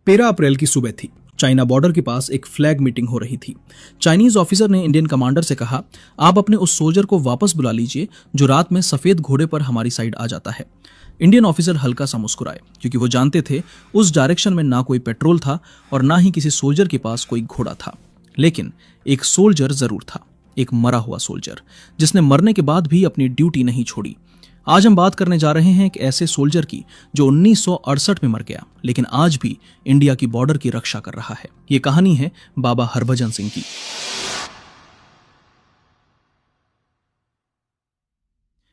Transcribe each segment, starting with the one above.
13 अप्रैल की सुबह थी। चाइना बॉर्डर के पास एक फ्लैग मीटिंग हो रही थी। चाइनीज ऑफिसर ने इंडियन कमांडर से कहा, आप अपने उस सोल्जर को वापस बुला लीजिए जो रात में सफेद घोड़े पर हमारी साइड आ जाता है। इंडियन ऑफिसर हल्का सा मुस्कुराए, क्योंकि वो जानते थे उस डायरेक्शन में ना कोई पेट्रोल था और ना ही किसी सोल्जर के पास कोई घोड़ा था। लेकिन एक सोल्जर जरूर था, एक मरा हुआ सोल्जर, जिसने मरने के बाद भी अपनी ड्यूटी नहीं छोड़ी। आज हम बात करने जा रहे हैं एक ऐसे सोल्जर की जो 1968 में मर गया, लेकिन आज भी इंडिया की बॉर्डर की रक्षा कर रहा है। ये कहानी है बाबा हरभजन सिंह की।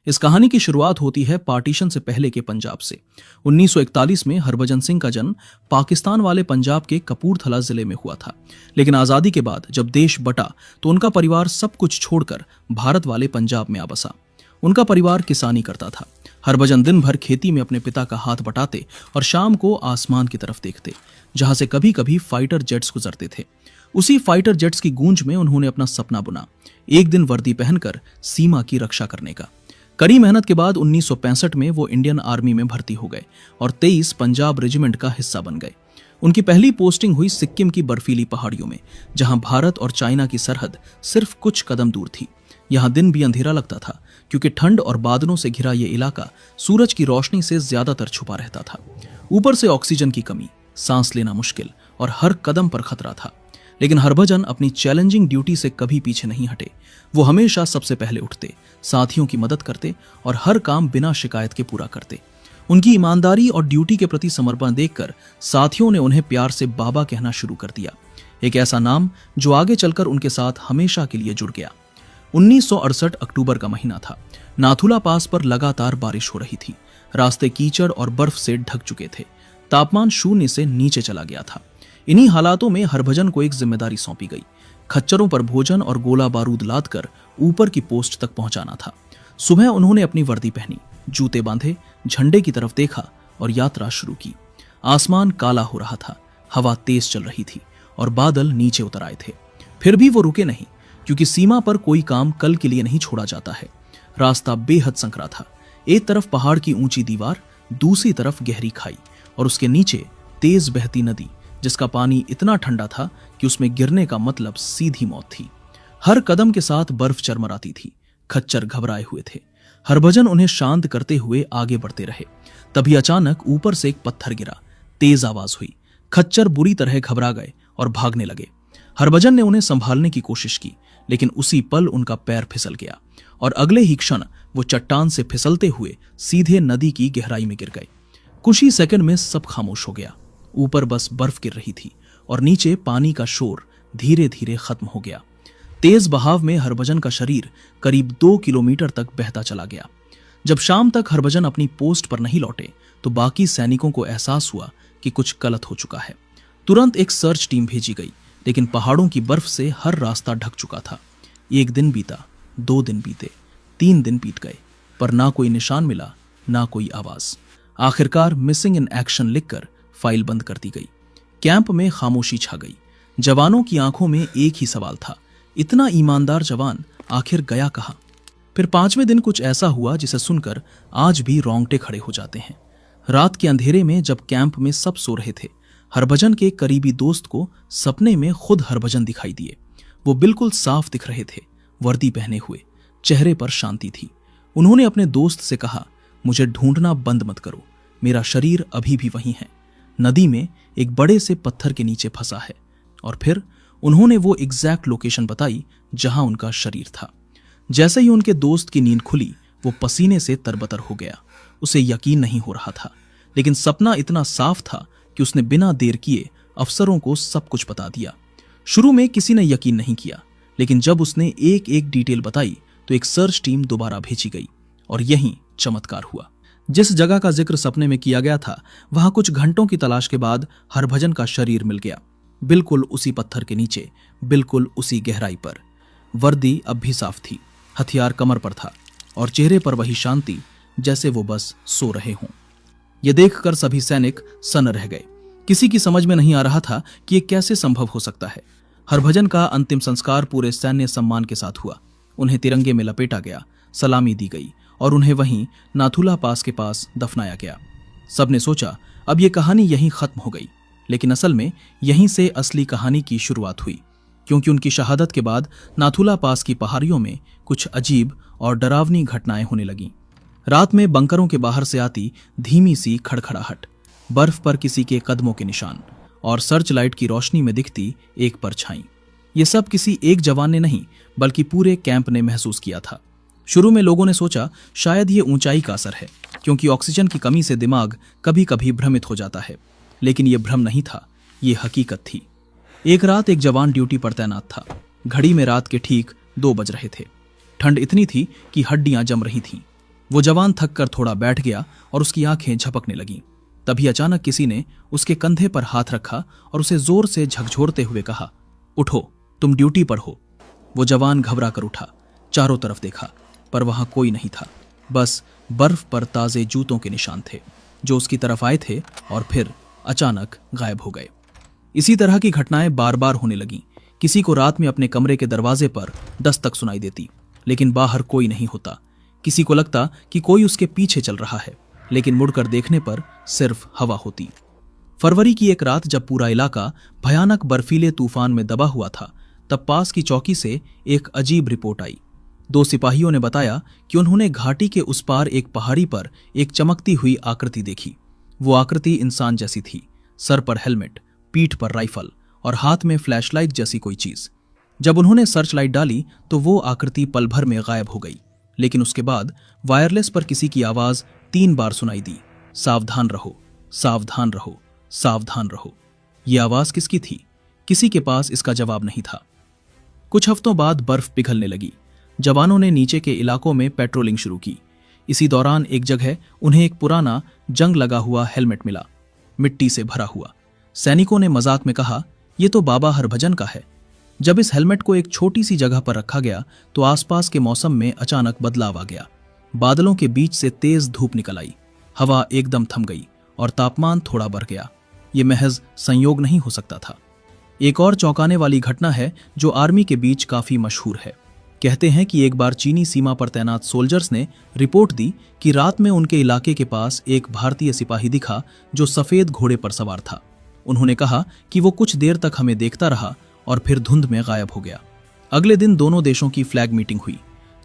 इस कहानी की शुरुआत होती है पार्टीशन से पहले के पंजाब से। 1941 में हरभजन सिंह का जन्म पाकिस्तान वाले पंजाब के कपूरथला जिले में हुआ था। लेकिन आजादी के बाद जब देश बटा तो उनका परिवार सब कुछ छोड़कर भारत वाले पंजाब में आ बसा। उनका परिवार किसानी करता था। हरभजन दिन भर खेती में अपने पिता का हाथ बटाते और शाम को आसमान की तरफ देखते, जहां से कभी कभी फाइटर जेट्स गुजरते थे। उसी फाइटर जेट्स की गूंज में उन्होंने अपना सपना बुना, एक दिन वर्दी पहनकर सीमा की रक्षा करने का। कड़ी मेहनत के बाद 1965 में वो इंडियन आर्मी में भर्ती हो गए और 23 पंजाब रेजिमेंट का हिस्सा बन गए। उनकी पहली पोस्टिंग हुई सिक्किम की बर्फीली पहाड़ियों में, जहां भारत और चाइना की सरहद सिर्फ कुछ कदम दूर थी। यहां दिन भी अंधेरा लगता था, क्योंकि ठंड और बादलों से घिरा यह इलाका सूरज की रोशनी से ज्यादातर छुपा रहता था। ऊपर से ऑक्सीजन की कमी, सांस लेना मुश्किल और हर कदम पर खतरा था। लेकिन हरभजन अपनी चैलेंजिंग ड्यूटी से कभी पीछे नहीं हटे। वो हमेशा सबसे पहले उठते, साथियों की मदद करते और हर काम बिना शिकायत के पूरा करते। उनकी ईमानदारी और ड्यूटी के प्रति समर्पण देखकर साथियों ने उन्हें प्यार से बाबा कहना शुरू कर दिया, एक ऐसा नाम जो आगे चलकर उनके साथ हमेशा के लिए जुड़ गया। 1968 अक्टूबर का महीना था। नाथुला पास पर लगातार बारिश हो रही थी। रास्ते कीचड़ और बर्फ से ढक चुके थे। तापमान 0 से नीचे चला गया था। इन्हीं हालातों में हरभजन को एक जिम्मेदारी सौंपी गई। खच्चरों पर भोजन और गोला बारूद लादकर ऊपर की पोस्ट तक पहुंचाना था। सुबह उन्होंने अपनी वर्दी पहनी, जूते बांधे, झंडे की तरफ देखा और यात्रा शुरू की। आसमान काला हो रहा था, हवा तेज चल रही थी और बादल नीचे उतर आए थे। फिर भी वो रुके नहीं, क्योंकि सीमा पर कोई काम कल के लिए नहीं छोड़ा जाता है। रास्ता बेहद संकरा था। एक तरफ पहाड़ की ऊंची दीवार, दूसरी तरफ गहरी खाई और उसके नीचे तेज बहती नदी, जिसका पानी इतना ठंडा था कि उसमें गिरने का मतलब सीधी मौत थी। हर कदम के साथ बर्फ चरमराती थी। खच्चर घबराए हुए थे। हरभजन उन्हें शांत करते हुए आगे बढ़ते रहे। तभी अचानक ऊपर से एक पत्थर गिरा। तेज आवाज हुई। खच्चर बुरी तरह घबरा गए और भागने लगे। हरभजन ने उन्हें संभालने की कोशिश की, लेकिन उसी पल उनका पैर फिसल गया और अगले ही क्षण वो चट्टान से फिसलते हुए सीधे नदी की गहराई में गिर गए। कुछ ही सेकंड में सब खामोश हो गया। ऊपर बस बर्फ गिर रही थी और नीचे पानी का शोर धीरे धीरे खत्म हो गया। तेज बहाव में हरभजन का शरीर करीब 2 किलोमीटर तक बहता चला गया। जब शाम तक हरभजन अपनी पोस्ट पर नहीं लौटे तो बाकी सैनिकों को एहसास हुआ कि कुछ गलत हो चुका है। तुरंत एक सर्च टीम भेजी गई, लेकिन पहाड़ों की बर्फ से हर रास्ता ढक चुका था। 1 दिन बीता, 2 दिन बीते, 3 दिन बीत गए, पर ना कोई निशान मिला, ना कोई आवाज। आखिरकार मिसिंग इन एक्शन लिखकर फाइल बंद कर दी गई। कैंप में खामोशी छा गई। जवानों की आंखों में एक ही सवाल था, इतना ईमानदार जवान आखिर गया कहां? फिर 5वें दिन कुछ ऐसा हुआ जिसे सुनकर आज भी रोंगटे खड़े हो जाते हैं। रात के अंधेरे में जब कैंप में सब सो रहे थे, हरभजन के करीबी दोस्त को सपने में खुद हरभजन दिखाई दिए। वो बिल्कुल साफ दिख रहे थे, वर्दी पहने हुए, चेहरे पर शांति थी। उन्होंने अपने दोस्त से कहा, मुझे ढूंढना बंद मत करो, मेरा शरीर अभी भी वहीं है, नदी में एक बड़े से पत्थर के नीचे फंसा है। और फिर उन्होंने वो एग्जैक्ट लोकेशन बताई जहां उनका शरीर था। जैसे ही उनके दोस्त की नींद खुली, वो पसीने से तरबतर हो गया। उसे यकीन नहीं हो रहा था, लेकिन सपना इतना साफ था कि उसने बिना देर किए अफसरों को सब कुछ बता दिया। शुरू में किसी ने यकीन नहीं किया, लेकिन जब उसने एक एक डिटेल बताई तो एक सर्च टीम दोबारा भेजी गई और यहीं चमत्कार हुआ। जिस जगह का जिक्र सपने में किया गया था, वहां कुछ घंटों की तलाश के बाद हरभजन का शरीर मिल गया, बिल्कुल उसी पत्थर के नीचे, बिल्कुल उसी गहराई पर। वर्दी अब भी साफ थी, हथियार कमर पर था और चेहरे पर वही शांति, जैसे वो बस सो रहे हों। यह देखकर सभी सैनिक सन्न रह गए। किसी की समझ में नहीं आ रहा था कि यह कैसे संभव हो सकता है। हरभजन का अंतिम संस्कार पूरे सैन्य सम्मान के साथ हुआ। उन्हें तिरंगे में लपेटा गया, सलामी दी गई और उन्हें वहीं नाथुला पास के पास दफनाया गया। सबने सोचा अब यह कहानी यहीं खत्म हो गई, लेकिन असल में यहीं से असली कहानी की शुरुआत हुई, क्योंकि उनकी शहादत के बाद नाथुला पास की पहाड़ियों में कुछ अजीब और डरावनी घटनाएं होने लगीं। रात में बंकरों के बाहर से आती धीमी सी खड़खड़ाहट, बर्फ पर किसी के कदमों के निशान और सर्च लाइट की रोशनी में दिखती एक परछाई। ये सब किसी एक जवान ने नहीं बल्कि पूरे कैंप ने महसूस किया था। शुरू में लोगों ने सोचा शायद ये ऊंचाई का असर है, क्योंकि ऑक्सीजन की कमी से दिमाग कभी कभी भ्रमित हो जाता है। लेकिन ये भ्रम नहीं था, ये हकीकत थी। एक रात एक जवान ड्यूटी पर तैनात था। घड़ी में रात के ठीक 2 बज रहे थे। ठंड इतनी थी कि हड्डियां जम रही थीं। वो जवान थक कर थोड़ा बैठ गया और उसकी आंखें झपकने लगीं। तभी अचानक किसी ने उसके कंधे पर हाथ रखा और उसे जोर से झकझोरते हुए कहा, उठो, तुम ड्यूटी पर हो। वो जवान घबरा कर उठा, चारों तरफ देखा, पर वहां कोई नहीं था। बस बर्फ पर ताजे जूतों के निशान थे जो उसकी तरफ आए थे और फिर अचानक गायब हो गए। इसी तरह की घटनाएं बार बार होने लगीं। किसी को रात में अपने कमरे के दरवाजे पर दस्तक सुनाई देती, लेकिन बाहर कोई नहीं होता। किसी को लगता कि कोई उसके पीछे चल रहा है, लेकिन मुड़कर देखने पर सिर्फ हवा होती। फरवरी की एक रात जब पूरा इलाका भयानक बर्फीले तूफान में दबा हुआ था, तब पास की चौकी से एक अजीब रिपोर्ट आई। 2 सिपाहियों ने बताया कि उन्होंने घाटी के उस पार एक पहाड़ी पर एक चमकती हुई आकृति देखी। वो आकृति इंसान जैसी थी, सर पर हेलमेट, पीठ पर राइफल और हाथ में फ्लैशलाइट जैसी कोई चीज। जब उन्होंने सर्च लाइट डाली तो वो आकृति पल भर में गायब हो गई। लेकिन उसके बाद वायरलेस पर किसी की आवाज 3 बार सुनाई दी, सावधान रहो, सावधान रहो, सावधान रहो। ये आवाज किसकी थी? किसी के पास इसका जवाब नहीं था। कुछ हफ्तों बाद बर्फ पिघलने लगी। जवानों ने नीचे के इलाकों में पेट्रोलिंग शुरू की। इसी दौरान एक जगह उन्हें एक पुराना जंग लगा हुआ हेलमेट मिला, मिट्टी से भरा हुआ। सैनिकों ने मजाक में कहा, ये तो बाबा हरभजन का है। जब इस हेलमेट को एक छोटी सी जगह पर रखा गया तो आसपास के मौसम में अचानक बदलाव आ गया। बादलों के बीच से तेज धूप निकल आई, हवा एकदम थम गई और तापमान थोड़ा बढ़ गया। ये महज संयोग नहीं हो सकता था। एक और चौंकाने वाली घटना है जो आर्मी के बीच काफी मशहूर है। कहते हैं कि एक बार चीनी सीमा पर तैनात सोल्जर्स ने रिपोर्ट दी कि रात में उनके इलाके के पास एक भारतीय सिपाही दिखा जो सफेद घोड़े पर सवार था। उन्होंने कहा कि वो कुछ देर तक हमें देखता रहा और फिर धुंध में गायब हो गया। अगले दिन दोनों देशों की फ्लैग मीटिंग हुई।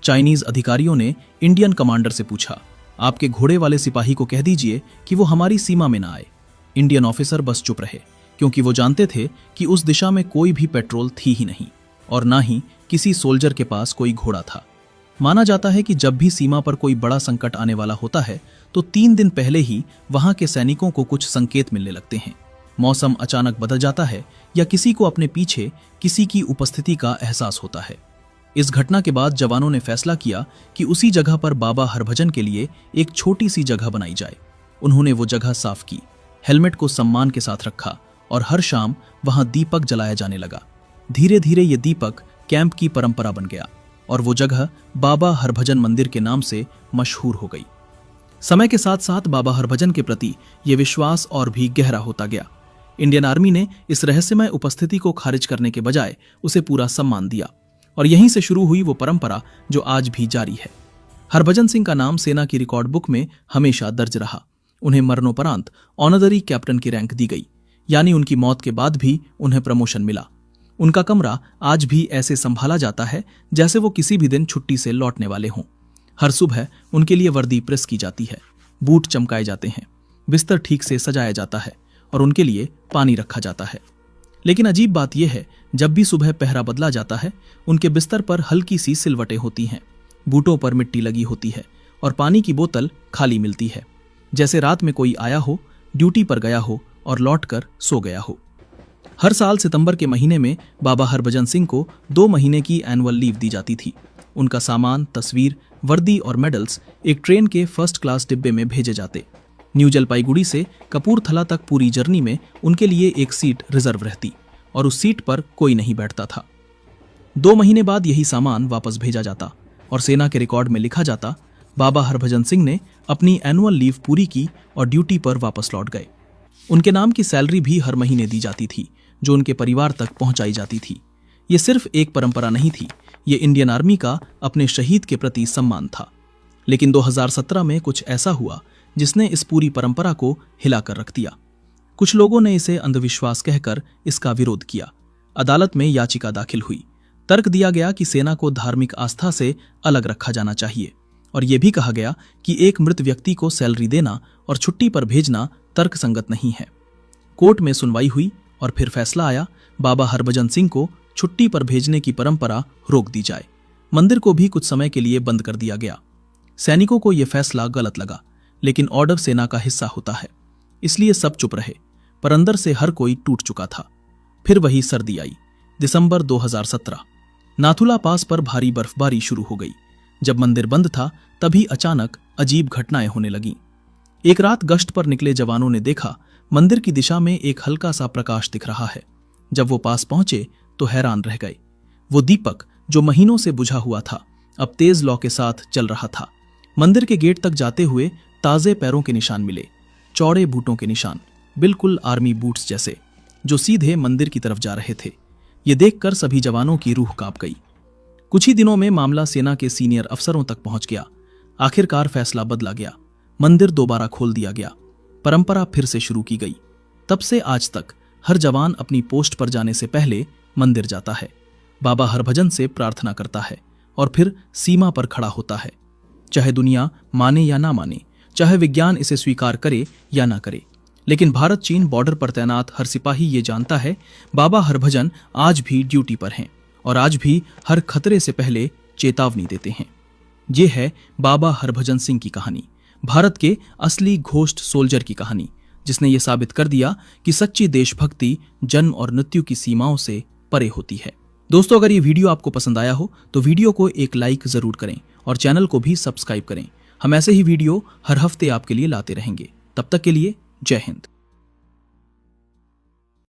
चाइनीज अधिकारियों ने इंडियन कमांडर से पूछा, आपके घोड़े वाले सिपाही को कह दीजिए कि वो हमारी सीमा में ना आए। इंडियन ऑफिसर बस चुप रहे, क्योंकि वो जानते थे कि उस दिशा में कोई भी पेट्रोल थी ही नहीं और ना ही किसी सोल्जर के पास कोई घोड़ा था। माना जाता है कि जब भी सीमा पर कोई बड़ा संकट आने वाला होता है तो 3 दिन पहले ही वहां के सैनिकों को कुछ संकेत मिलने लगते हैं। मौसम अचानक बदल जाता है या किसी को अपने पीछे किसी की उपस्थिति का एहसास होता है। इस घटना के बाद जवानों ने फैसला किया कि उसी जगह पर बाबा हरभजन के लिए एक छोटी सी जगह बनाई जाए। उन्होंने वो जगह साफ की, हेलमेट को सम्मान के साथ रखा और हर शाम वहां दीपक जलाया जाने लगा। धीरे धीरे ये दीपक कैंप की परंपरा बन गया और वो जगह बाबा हरभजन मंदिर के नाम से मशहूर हो गई। समय के साथ साथ बाबा हरभजन के प्रति ये विश्वास और भी गहरा होता गया। इंडियन आर्मी ने इस रहस्यमय उपस्थिति को खारिज करने के बजाय उसे पूरा सम्मान दिया और यहीं से शुरू हुई वो परंपरा जो आज भी जारी है। हरभजन सिंह का नाम सेना की रिकॉर्ड बुक में हमेशा दर्ज रहा। उन्हें मरणोपरांत ऑनररी कैप्टन की रैंक दी गई, यानी उनकी मौत के बाद भी उन्हें प्रमोशन मिला। उनका कमरा आज भी ऐसे संभाला जाता है जैसे वो किसी भी दिन छुट्टी से लौटने वाले हों। हर सुबह उनके लिए वर्दी प्रेस की जाती है, बूट चमकाए जाते हैं, बिस्तर ठीक से सजाया जाता है और उनके लिए पानी रखा जाता है। लेकिन अजीब बात यह है, जब भी सुबह पहरा बदला जाता है उनके बिस्तर पर हल्की सी सिलवटें होती हैं, बूटों पर मिट्टी लगी होती है और पानी की बोतल खाली मिलती है, जैसे रात में कोई आया हो, ड्यूटी पर गया हो और लौटकर सो गया हो। हर साल सितंबर के महीने में बाबा हरभजन सिंह को 2 महीने की एनुअल लीव दी जाती थी। उनका सामान, तस्वीर, वर्दी और मेडल्स एक ट्रेन के फर्स्ट क्लास डिब्बे में भेजे जाते। न्यू जलपाईगुड़ी से कपूरथला तक पूरी जर्नी में उनके लिए एक सीट रिजर्व रहती और उस सीट पर कोई नहीं बैठता था। 2 महीने बाद यही सामान वापस भेजा जाता और सेना के रिकॉर्ड में लिखा जाता, बाबा हरभजन सिंह ने अपनी एनुअल लीव पूरी की और ड्यूटी पर वापस लौट गए। उनके नाम की सैलरी भी हर महीने दी जाती थी, जो उनके परिवार तक पहुंचाई जाती थी। ये सिर्फ एक परंपरा नहीं थी, ये इंडियन आर्मी का अपने शहीद के प्रति सम्मान था। लेकिन 2017 में कुछ ऐसा हुआ जिसने इस पूरी परंपरा को हिलाकर रख दिया। कुछ लोगों ने इसे अंधविश्वास कहकर इसका विरोध किया। अदालत में याचिका दाखिल हुई। तर्क दिया गया कि सेना को धार्मिक आस्था से अलग रखा जाना चाहिए और यह भी कहा गया कि एक मृत व्यक्ति को सैलरी देना और छुट्टी पर भेजना तर्कसंगत नहीं है। कोर्ट में सुनवाई हुई और फिर फैसला आया, बाबा हरभजन सिंह को छुट्टी पर भेजने की परंपरा रोक दी जाए। मंदिर को भी कुछ समय के लिए बंद कर दिया गया। सैनिकों को यह फैसला गलत लगा, लेकिन ऑर्डर सेना का हिस्सा होता है, इसलिए सब चुप रहे, पर अंदर से हर कोई टूट चुका था। फिर वही सर्दी आई। दिसंबर 2017 नाथुला पास पर भारी बर्फबारी शुरू हो गई। जब मंदिर बंद था तभी अचानक अजीब घटनाएं होने लगीं। एक रात गश्त पर निकले जवानों ने देखा मंदिर की दिशा में एक हल्का सा प्रकाश दिख रहा है। जब वो पास पहुंचे तो हैरान रह गए। वो दीपक जो महीनों से बुझा हुआ था अब तेज लौ के साथ चल रहा था। मंदिर के गेट तक जाते हुए ताजे पैरों के निशान मिले, चौड़े बूटों के निशान, बिल्कुल आर्मी बूट्स जैसे, जो सीधे मंदिर की तरफ जा रहे थे। ये देखकर सभी जवानों की रूह कांप गई। कुछ ही दिनों में मामला सेना के सीनियर अफसरों तक पहुंच गया। आखिरकार फैसला बदला गया। मंदिर दोबारा खोल दिया गया। परंपरा फिर से शुरू की गई। तब से आज तक हर जवान अपनी पोस्ट पर जाने से पहले मंदिर जाता है, बाबा हरभजन से प्रार्थना करता है और फिर सीमा पर खड़ा होता है। चाहे दुनिया माने या ना माने, चाहे विज्ञान इसे स्वीकार करे या ना करे, लेकिन भारत चीन बॉर्डर पर तैनात हर सिपाही ये जानता है बाबा हरभजन आज भी ड्यूटी पर हैं और आज भी हर खतरे से पहले चेतावनी देते हैं। ये है बाबा हरभजन सिंह की कहानी, भारत के असली घोस्ट सोल्जर की कहानी, जिसने ये साबित कर दिया कि सच्ची देशभक्ति जन्म और मृत्यु की सीमाओं से परे होती है। दोस्तों, अगर ये वीडियो आपको पसंद आया हो तो वीडियो को एक लाइक जरूर करें और चैनल को भी सब्सक्राइब करें। हम ऐसे ही वीडियो हर हफ्ते आपके लिए लाते रहेंगे। तब तक के लिए जय हिंद।